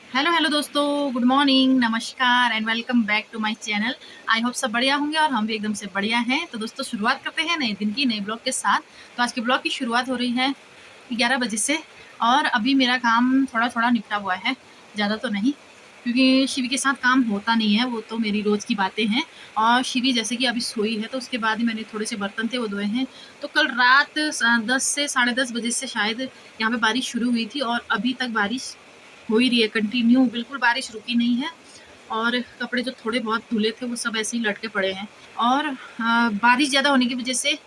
Hello hello दोस्तों, good morning, नमस्कार and welcome back to my channel. I hope सब बढ़िया होंगे और हम भी एकदम से बढ़िया हैं। तो दोस्तों शुरुआत करते हैं नए दिन की नए ब्लॉग के साथ। तो आज के ब्लॉग की शुरुआत हो रही है 11 बजे से और अभी मेरा काम थोड़ा थोड़ा निपटा हुआ है, ज़्यादा तो नहीं, क्योंकि शिवी के साथ काम होता नहीं है, वो तो मेरी रोज़ की बातें हैं। और शिवी जैसे कि अभी सोई है तो उसके बाद ही मैंने थोड़े से बर्तन थे वो धोए हैं। तो कल रात 10 से 10:30 बजे से शायद यहाँ पे बारिश शुरू हुई थी और अभी तक बारिश हो ही रही है कंटिन्यू, बिल्कुल बारिश रुकी नहीं है। और कपड़े जो थोड़े बहुत धुले थे वो सब ऐसे ही लटके पड़े हैं। और बारिश ज़्यादा होने की वजह से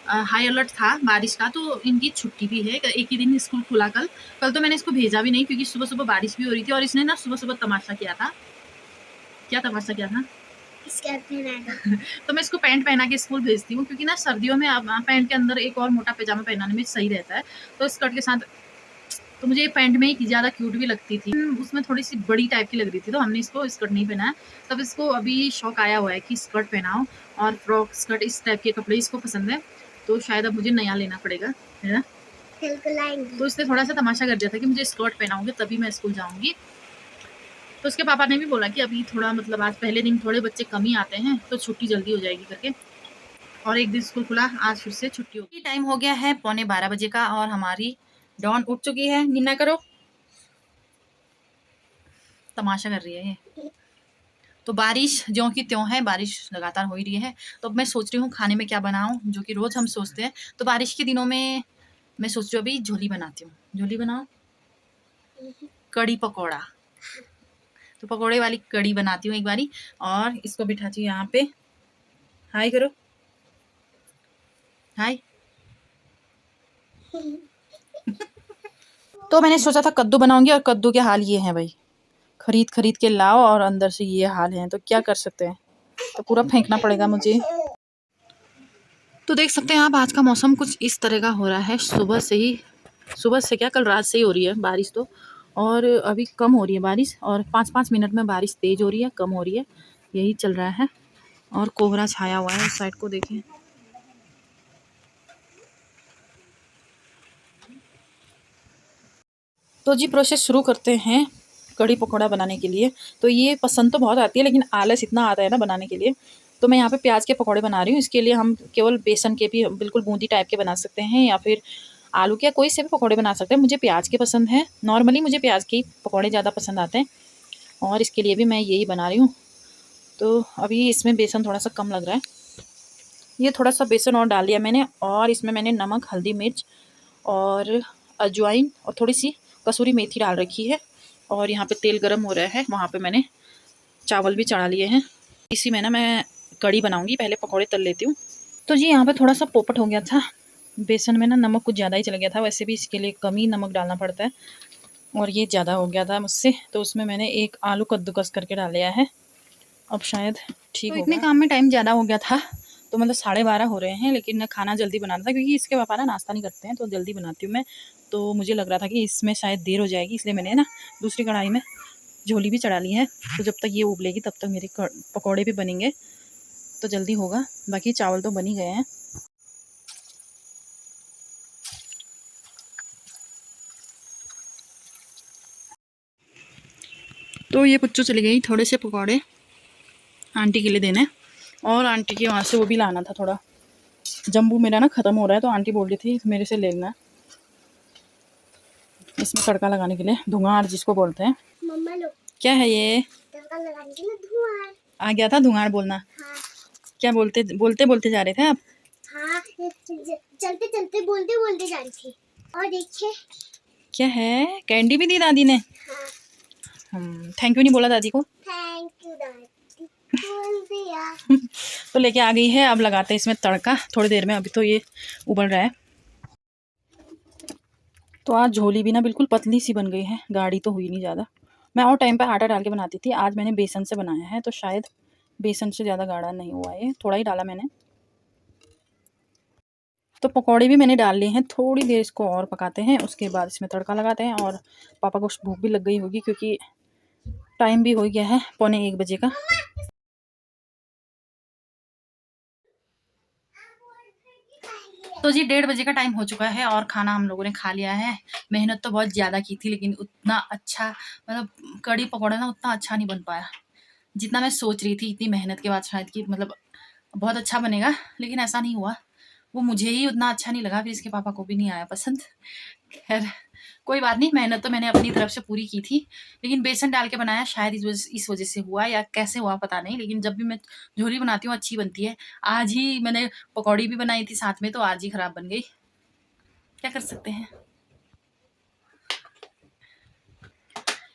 हाई अलर्ट था बारिश का, तो इनकी छुट्टी भी है, एक ही दिन स्कूल खुला कल। कल तो मैंने इसको भेजा भी नहीं क्योंकि सुबह सुबह बारिश भी हो रही थी और इसने ना सुबह सुबह तमाशा किया था। क्या तमाशा किया था? स्कर्ट पहना तो मैं इसको पैंट पहना के स्कूल भेजती हूँ, क्योंकि ना सर्दियों में आप पैंट के अंदर एक और मोटा पैजामा पहनाने में सही रहता है। तो स्कर्ट के साथ तो मुझे पैंट में ही ज़्यादा क्यूट भी लगती थी, उसमें थोड़ी सी बड़ी टाइप की लग रही थी, तो हमने इसको स्कर्ट नहीं पहनाया। तब इसको अभी शौक आया हुआ है कि स्कर्ट पहनाओ, और फ्रॉक स्कर्ट इस टाइप के कपड़े इसको पसंद है। तो शायद अब मुझे नया लेना पड़ेगा, है ना। तो इसने थोड़ा सा तमाशा कर दिया था कि मुझे स्कर्ट पहनाऊंगे तभी मैं स्कूल जाऊंगी। तो उसके पापा ने भी बोला कि अभी थोड़ा मतलब आज पहले दिन थोड़े बच्चे कम ही आते हैं तो छुट्टी जल्दी हो जाएगी करके। और एक दिन स्कूल खुला, आज फिर से छुट्टी होगी। टाइम हो गया है 11:15 बजे का और हमारी डॉन उठ चुकी है। निन्ना करो, तमाशा कर रही है ये। तो बारिश ज्यों की त्यों है, बारिश लगातार हो ही रही है। तो अब मैं सोच रही हूँ खाने में क्या बनाऊँ, जो कि रोज़ हम सोचते हैं। तो बारिश के दिनों में मैं सोच रही हूँ अभी झोली बनाती हूँ। झोली बनाओ, कड़ी पकौड़ा। तो पकौड़े वाली कड़ी बनाती हूँ एक बारी, और इसको बिठाती हूँ यहाँ पे। हाय करो, हाय। तो मैंने सोचा था कद्दू बनाऊंगी और कद्दू के हाल ये हैं भाई, खरीद खरीद के लाओ और अंदर से ये हाल है, तो क्या कर सकते हैं। तो पूरा फेंकना पड़ेगा मुझे। तो देख सकते हैं आप, आज का मौसम कुछ इस तरह का हो रहा है। सुबह से ही, सुबह से क्या कल रात से ही हो रही है बारिश तो, और अभी कम हो रही है बारिश, और 5-5 मिनट में बारिश तेज़ हो रही है, कम हो रही है, यही चल रहा है। और कोहरा छाया हुआ है, उस साइड को देखें। तो जी प्रोसेस शुरू करते हैं कढ़ी पकौड़ा बनाने के लिए। तो ये पसंद तो बहुत आती है लेकिन आलस इतना आता है ना बनाने के लिए। तो मैं यहाँ पे प्याज के पकौड़े बना रही हूँ। इसके लिए हम केवल बेसन के भी बिल्कुल बूंदी टाइप के बना सकते हैं, या फिर आलू के, या कोई से भी पकौड़े बना सकते हैं। मुझे प्याज के पसंद है, नॉर्मली मुझे प्याज के ही पकौड़े ज़्यादा पसंद आते हैं, और इसके लिए भी मैं यही बना रही हूँ। तो अभी इसमें बेसन थोड़ा सा कम लग रहा है, ये थोड़ा सा बेसन और डाल दिया मैंने, और इसमें मैंने नमक, हल्दी, मिर्च और अजवाइन और थोड़ी सी कसूरी मेथी डाल रखी है। और यहाँ पे तेल गरम हो रहा है, वहाँ पे मैंने चावल भी चढ़ा लिए हैं। इसी में ना मैं कढ़ी बनाऊंगी, पहले पकौड़े तल लेती हूँ। तो जी यहाँ पे थोड़ा सा पोपट हो गया था, बेसन में ना नमक कुछ ज़्यादा ही चला गया था, वैसे भी इसके लिए कम ही नमक डालना पड़ता है, और ये ज़्यादा हो गया था मुझसे। तो उसमें मैंने एक आलू कद्दूकस करके डाल लिया है, अब शायद ठीक होगा। इतने काम में टाइम ज़्यादा हो गया था, तो मतलब 12:30 हो रहे हैं, लेकिन खाना जल्दी बनाना था क्योंकि इसके पापा ना नाश्ता नहीं करते हैं, तो जल्दी बनाती हूँ मैं। तो मुझे लग रहा था कि इसमें शायद देर हो जाएगी, इसलिए मैंने ना दूसरी कढ़ाई में झोली भी चढ़ा ली है। तो जब तक ये उबलेगी तब तक मेरे पकौड़े भी बनेंगे, तो जल्दी होगा। बाकी चावल तो बन ही गए हैं। तो ये पुच्चू चली गई थोड़े से पकौड़े आंटी के लिए देने, और आंटी के वहाँ से वो भी लाना था थोड़ा। जम्बू मेरा ना ख़त्म हो रहा है, तो आंटी बोल रही थी मेरे से ले लेना, इसमें तड़का लगाने के लिए, धुआंर जिसको बोलते हैं। मम्मा लो, क्या है ये? तड़का लगाने के लिए धुआंर आ गया था, धुआंर बोलना। हाँ। क्या बोलते बोलते बोलते जा रहे थे आप? हाँ, चलते चलते बोलते बोलते जा रही थी। और देखिए क्या है, कैंडी भी दी दादी ने। हाँ। थैंक यू नहीं बोला दादी को? थैंक यू दादी बोल दिया। तो लेके आ गई है, अब लगाते हैं इसमें तड़का थोड़ी देर में, अभी तो ये उबल रहा है। तो आज झोली भी ना बिल्कुल पतली सी बन गई है, गाढ़ी तो हुई नहीं ज़्यादा। मैं और टाइम पे आटा डाल के बनाती थी, आज मैंने बेसन से बनाया है, तो शायद बेसन से ज़्यादा गाढ़ा नहीं हुआ है, थोड़ा ही डाला मैंने। तो पकौड़े भी मैंने डाल लिए हैं, थोड़ी देर इसको और पकाते हैं, उसके बाद इसमें तड़का लगाते हैं। और पापा को भूख भी लग गई होगी क्योंकि टाइम भी हो गया है 12:45 का। तो जी 1:30 बजे का टाइम हो चुका है और खाना हम लोगों ने खा लिया है। मेहनत तो बहुत ज़्यादा की थी लेकिन उतना अच्छा मतलब कढ़ी पकौड़ा ना उतना अच्छा नहीं बन पाया। जितना मैं सोच रही थी इतनी मेहनत के बाद शायद कि मतलब बहुत अच्छा बनेगा, लेकिन ऐसा नहीं हुआ। वो मुझे ही उतना अच्छा नहीं लगा, फिर इसके पापा को भी नहीं आया पसंद। खैर कोई बात नहीं, मेहनत तो मैंने अपनी तरफ से पूरी की थी। लेकिन बेसन डाल के बनाया, शायद इस वजह से हुआ या कैसे हुआ पता नहीं, लेकिन जब भी मैं झोली बनाती हूँ अच्छी बनती है। आज ही मैंने पकौड़ी भी बनाई थी साथ में, तो आज ही खराब बन गई। क्या कर सकते हैं।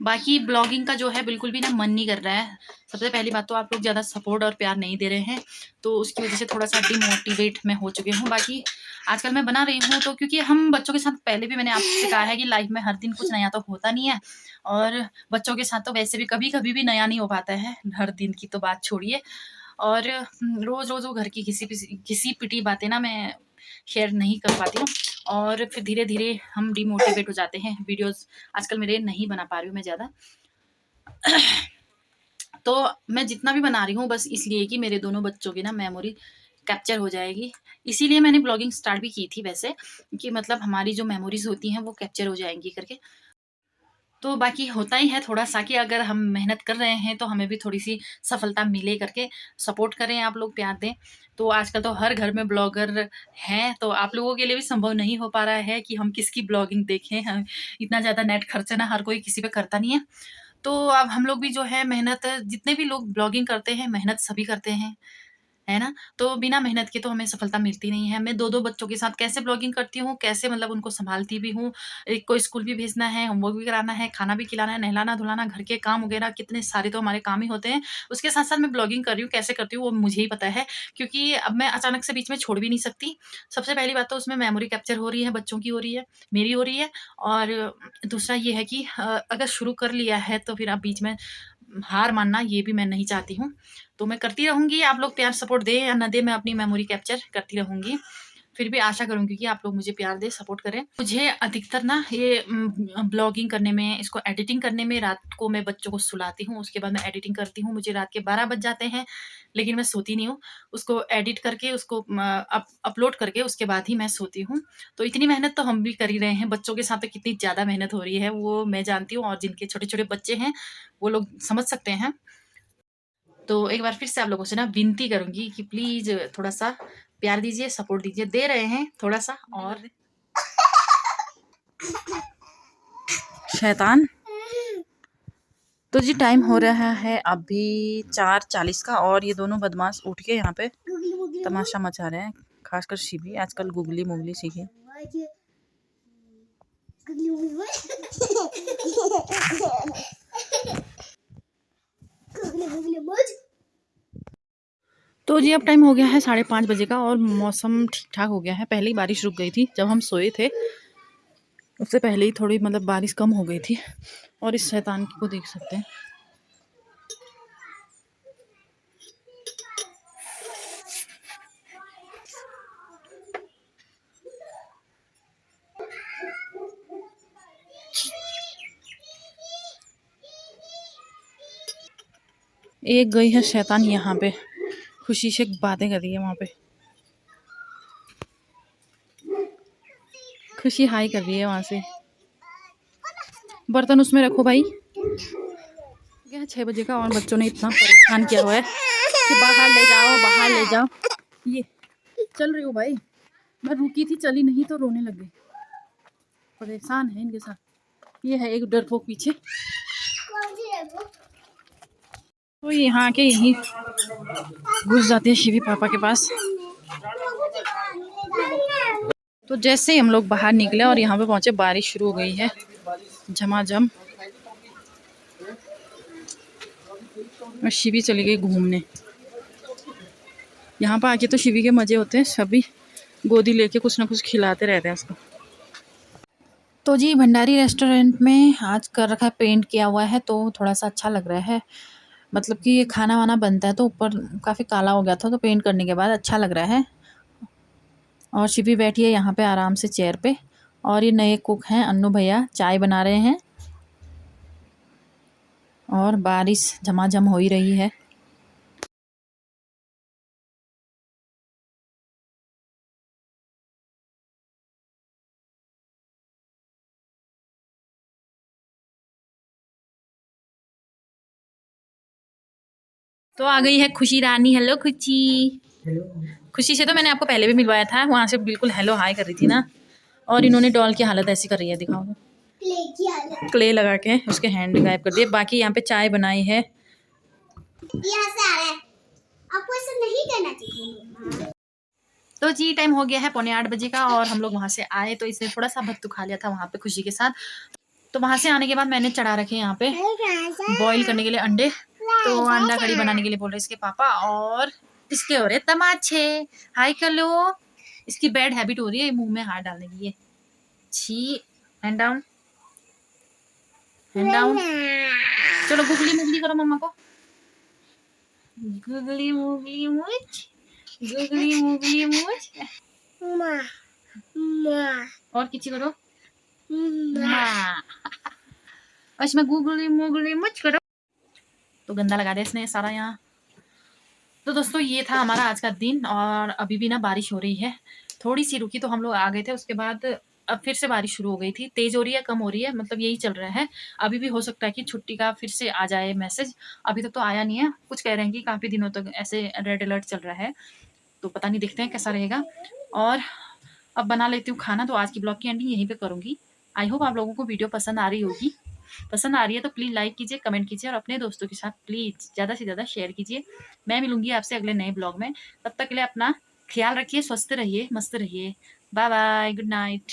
बाकी ब्लॉगिंग का जो है बिल्कुल भी ना मन नहीं कर रहा है। सबसे पहली बात तो आप लोग ज़्यादा सपोर्ट और प्यार नहीं दे रहे हैं, तो उसकी वजह से थोड़ा-सा डिमोटिवेट मैं हो चुकी हूँ। बाकी आजकल मैं बना रही हूँ तो क्योंकि हम बच्चों के साथ पहले भी मैंने आपसे कहा है कि लाइफ में हर दिन कुछ नया तो होता नहीं है, और बच्चों के साथ तो वैसे भी कभी-कभी भी नया नहीं हो पाता है, हर दिन की तो बात छोड़िए। और रोज़-रोज़ वो घर की घिसी-पिटी बातें ना मैं शेयर नहीं कर पाती हूँ, और फिर धीरे-धीरे हम डिमोटिवेट हो जाते हैं। वीडियोज़ आजकल मेरे नहीं बना पा रही हूँ मैं ज़्यादा। तो मैं जितना भी बना रही हूँ बस इसलिए कि मेरे दोनों बच्चों की ना मेमोरी कैप्चर हो जाएगी। इसीलिए मैंने ब्लॉगिंग स्टार्ट भी की थी वैसे, कि मतलब हमारी जो मेमोरीज़ होती हैं वो कैप्चर हो जाएँगी करके। तो बाकी होता ही है थोड़ा-सा कि अगर हम मेहनत कर रहे हैं तो हमें भी थोड़ी-सी सफलता मिले करके। सपोर्ट करें आप लोग, प्यार दें। तो आजकल तो हर घर में ब्लॉगर हैं, तो आप लोगों के लिए भी संभव नहीं हो पा रहा है कि हम किसकी ब्लॉगिंग देखें। हम इतना ज़्यादा नेट खर्च ना हर कोई किसी पे करता नहीं है। तो अब हम लोग भी जो है मेहनत, जितने भी लोग ब्लॉगिंग करते हैं, मेहनत सभी करते हैं। है ना? तो बिना मेहनत के तो हमें सफलता मिलती नहीं है। मैं 2-2 बच्चों के साथ कैसे ब्लॉगिंग करती हूँ, कैसे मतलब उनको सँभालती भी हूँ। एक को स्कूल भी भेजना है, होमवर्क भी कराना है, खाना भी खिलाना है, नहलाना-धुलाना, घर के काम वगैरह कितने सारे तो हमारे काम ही होते हैं। उसके साथ-साथ मैं ब्लॉगिंग कर रही हूँ, कैसे करती हूँ वो मुझे ही पता है, क्योंकि अब मैं अचानक से बीच में छोड़ भी नहीं सकती। सबसे पहली बात तो उसमें मेमोरी कैप्चर हो रही है, बच्चों की हो रही है, मेरी हो रही है, और दूसरा ये है कि अगर शुरू कर लिया है तो फिर आप बीच में हार मानना ये भी मैं नहीं चाहती हूँ। तो मैं करती रहूँगी, आप लोग प्यार सपोर्ट दें या ना दें, मैं अपनी मेमोरी कैप्चर करती रहूँगी। फिर भी आशा करूँगी कि आप लोग मुझे प्यार दें, सपोर्ट करें। मुझे अधिकतर ना ये ब्लॉगिंग करने में, इसको एडिटिंग करने में, रात को मैं बच्चों को सुलाती हूँ, उसके बाद मैं एडिटिंग करती हूँ। मुझे रात के 12 बज जाते हैं, लेकिन मैं सोती नहीं हूँ। उसको एडिट करके, उसको अपलोड करके उसके बाद ही मैं सोती हूँ। तो इतनी मेहनत तो हम भी कर ही रहे हैं। बच्चों के साथ तो कितनी ज़्यादा मेहनत हो रही है, वो मैं जानती हूँ, और जिनके छोटे-छोटे बच्चे हैं, वो लोग समझ सकते हैं। तो एक बार फिर से आप लोगों से ना विनती करूँगी कि प्लीज़ थोड़ा-सा प्यार दीजिए, सपोर्ट दीजिए। दे रहे हैं थोड़ा-सा, और शैतान। तो जी टाइम हो रहा है अभी 4:40 का, और ये दोनों बदमाश उठ के यहाँ पे तमाशा मचा रहे हैं। खासकर शिवी आजकल गुगली-मुगली सीखी। तो जी अब टाइम हो गया है 5:30 बजे का, और मौसम ठीक-ठाक हो गया है। पहले ही बारिश रुक गई थी जब हम सोए थे। उससे पहले ही थोड़ी मतलब बारिश कम हो गई थी, और इस शैतान को देख सकते हैं। एक गई है शैतान यहाँ पे, खुशी से बातें कर रही है वहाँ पे। खुशी हाई कर रही है वहाँ से। बर्तन उसमें रखो भाई। क्या 6 बजे का, और बच्चों ने इतना परेशान किया हुआ है कि बाहर ले जाओ, बाहर ले जाओ। ये चल रही हो भाई, मैं रुकी थी, चली नहीं तो रोने लग गई। परेशान है इनके साथ। ये है एक डरपोक पीछे, तो यहाँ के यहीं घुस जाते हैं शिवी पापा के पास। तो जैसे ही हम लोग बाहर निकले और यहाँ पे पहुंचे, बारिश शुरू हो गई है झमाझम, और शिवी चली गई घूमने। यहाँ पर आके तो शिवी के मजे होते हैं, सभी गोदी लेके कुछ ना कुछ खिलाते रहते हैं उसको। तो जी भंडारी रेस्टोरेंट में आज कर रखा है, पेंट किया हुआ है, तो थोड़ा सा अच्छा लग रहा है। मतलब कि ये खाना वाना बनता है तो ऊपर काफ़ी काला हो गया था, तो पेंट करने के बाद अच्छा लग रहा है। और शिवी बैठी है यहाँ पे आराम से चेयर पे, और ये नए कुक हैं अन्नू भैया, चाय बना रहे हैं, और बारिश झमाझम हो ही रही है। तो आ गई है खुशी रानी। हेलो खुशी। खुशी से तो मैंने आपको पहले भी मिलवाया था, वहाँ से बिल्कुल हेलो हाय कर रही थी ना। और इन्होंने डॉल की हालत ऐसी कर रही है, दिखाओ। क्ले लगा के उसके हैंड गायब कर दिए। बाकी यहाँ पे चाय बनाई है। यहाँ से आ रहा है, आपको ऐसा नहीं करना चाहिए। तो जी टाइम हो गया है 7:45 का, और हम लोग वहाँ से आए तो इसने थोड़ा सा भत्तू खा लिया था वहाँ पे खुशी के साथ। तो वहाँ से आने के बाद मैंने चढ़ा रखे यहाँ पे बॉईल करने के लिए अंडे। तो अंडा कड़ी बनाने के लिए बोल रहे इसके पापा, और इसके हो रहे तमाचे। हाय कलो। इसकी बैड हैबिट हो रही है मुंह में हाथ डालने की। ये छी। Hand down, hand down. चलो गुगली मुगली करो मम्मा को। गुगली मुगली मुछ, गुगली मुगली मुछ। और किसी करो माँ। और इसमें गुगली मुगली मुछ करो। तो गंदा लगा दे इसने सारा यहाँ। तो दोस्तों ये था हमारा आज का दिन, और अभी भी ना बारिश हो रही है। थोड़ी सी रुकी तो हम लोग आ गए थे, उसके बाद अब फिर से बारिश शुरू हो गई थी। तेज हो रही है, कम हो रही है, मतलब यही चल रहा है। अभी भी हो सकता है कि छुट्टी का फिर से आ जाए मैसेज। अभी तक तो आया नहीं है। कुछ कह रहे हैं कि काफ़ी दिनों तक ऐसे रेड अलर्ट चल रहा है, तो पता नहीं, देखते हैं कैसा रहेगा। और अब बना लेती हूँ खाना, तो आज की ब्लॉग की एंडिंग यहीं पे करूँगी। आई होप आप लोगों को वीडियो पसंद आ रही होगी। पसंद आ रही है तो प्लीज़ लाइक कीजिए, कमेंट कीजिए, और अपने दोस्तों के साथ प्लीज़ ज़्यादा से ज़्यादा शेयर कीजिए। मैं मिलूंगी आपसे अगले नए ब्लॉग में। तब तक के लिए अपना ख्याल रखिए, स्वस्थ रहिए, मस्त रहिए। Bye bye, good night.